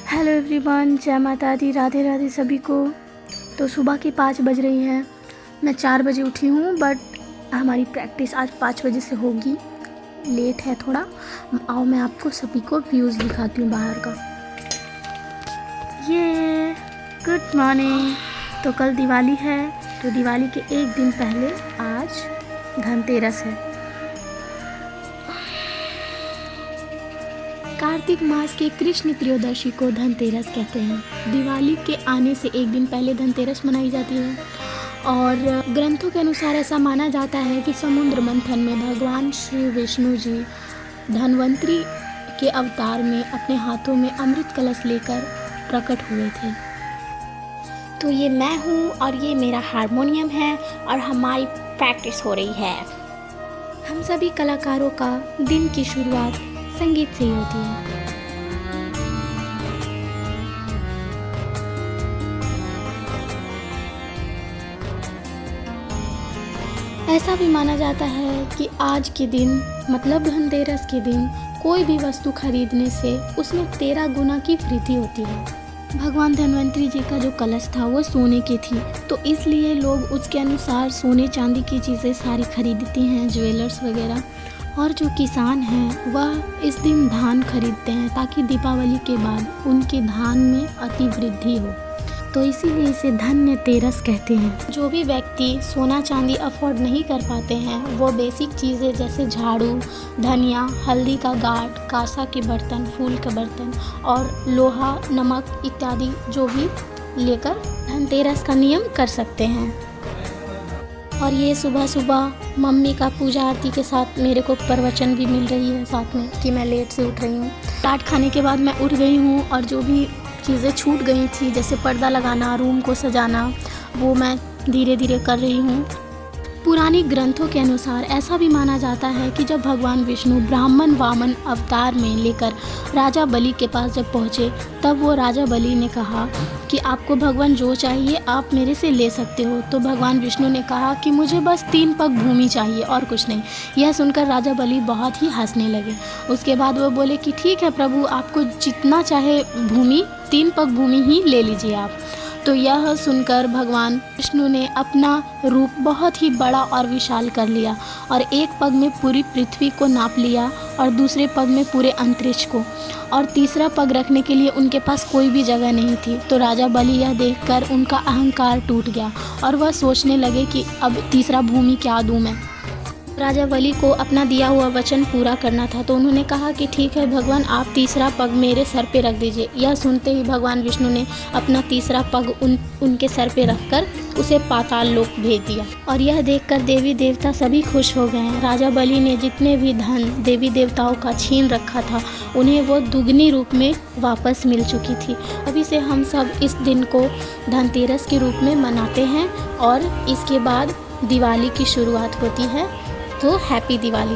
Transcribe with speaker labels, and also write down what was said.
Speaker 1: Hello everyone, जय माता दी, राधे राधे सभी को। तो सुबह की 5 बज रही हैं। मैं 4 बजे उठी हूँ, बट हमारी प्रैक्टिस आज 5 बजे से होगी। लेट है थोड़ा। आओ मैं आपको सभी को व्यूज़ दिखाती हूँ बाहर का। ये गुड मॉर्निंग। तो कल दिवाली है, तो दिवाली के एक दिन पहले आज धनतेरस है। कार्तिक मास के कृष्ण त्रयोदशी को धनतेरस कहते हैं। दिवाली के आने से एक दिन पहले धनतेरस मनाई जाती है और ग्रंथों के अनुसार ऐसा माना जाता है कि समुद्र मंथन में भगवान श्री विष्णु जी धन्वंतरी के अवतार में अपने हाथों में अमृत कलश लेकर प्रकट हुए थे। तो ये मैं हूँ और ये मेरा हारमोनियम है और हमारी प्रैक्टिस हो रही है। हम सभी कलाकारों का दिन की शुरुआत संगीत से ही होती है। ऐसा भी माना जाता है कि आज के दिन मतलब धनतेरस के दिन कोई भी वस्तु खरीदने से उसमें 13 गुना की वृद्धि होती है। भगवान धन्वंतरी जी का जो कलश था वो सोने की थी, तो इसलिए लोग उसके अनुसार सोने चांदी की चीज़ें सारी खरीदते हैं, ज्वेलर्स वगैरह। और जो किसान हैं वह इस दिन धान खरीदते हैं ताकि दीपावली के बाद उनके धान में अति वृद्धि हो, तो इसीलिए इसे धनतेरस कहते हैं। जो भी व्यक्ति सोना चांदी अफोर्ड नहीं कर पाते हैं वो बेसिक चीज़ें जैसे झाड़ू, धनिया, हल्दी का गांठ, कांसा के बर्तन, फूल के बर्तन और लोहा, नमक इत्यादि जो भी लेकर धनतेरस का नियम कर सकते हैं। और ये सुबह सुबह मम्मी का पूजा आरती के साथ मेरे को प्रवचन भी मिल रही है साथ में कि मैं लेट से उठ रही हूँ। चाट खाने के बाद मैं उठ गई हूँ और जो भी चीज़ें छूट गई थी जैसे पर्दा लगाना, रूम को सजाना, वो मैं धीरे धीरे कर रही हूँ। पुरानी ग्रंथों के अनुसार ऐसा भी माना जाता है कि जब भगवान विष्णु ब्राह्मण वामन अवतार में लेकर राजा बलि के पास जब पहुँचे तब वो राजा बलि ने कहा कि आपको भगवान जो चाहिए आप मेरे से ले सकते हो। तो भगवान विष्णु ने कहा कि मुझे बस 3 पग भूमि चाहिए और कुछ नहीं। यह सुनकर राजा बलि बहुत ही हंसने लगे। उसके बाद वो बोले कि ठीक है प्रभु, आपको जितना चाहे भूमि, 3 पग भूमि ही ले लीजिए आप। तो यह सुनकर भगवान विष्णु ने अपना रूप बहुत ही बड़ा और विशाल कर लिया और एक पग में पूरी पृथ्वी को नाप लिया और दूसरे पग में पूरे अंतरिक्ष को, और तीसरा पग रखने के लिए उनके पास कोई भी जगह नहीं थी। तो राजा बलि यह देखकर उनका अहंकार टूट गया और वह सोचने लगे कि अब तीसरा भूमि क्या दूँ मैं। राजा बलि को अपना दिया हुआ वचन पूरा करना था, तो उन्होंने कहा कि ठीक है भगवान, आप तीसरा पग मेरे सर पे रख दीजिए। यह सुनते ही भगवान विष्णु ने अपना तीसरा पग उनके सर पे रखकर उसे पाताल लोक भेज दिया। और यह देखकर देवी देवता सभी खुश हो गए हैं। राजा बलि ने जितने भी धन देवी देवताओं का छीन रखा था उन्हें वो दुगनी रूप में वापस मिल चुकी थी। अभी से हम सब इस दिन को धनतेरस के रूप में मनाते हैं और इसके बाद दिवाली की शुरुआत होती है। तो हैप्पी दिवाली।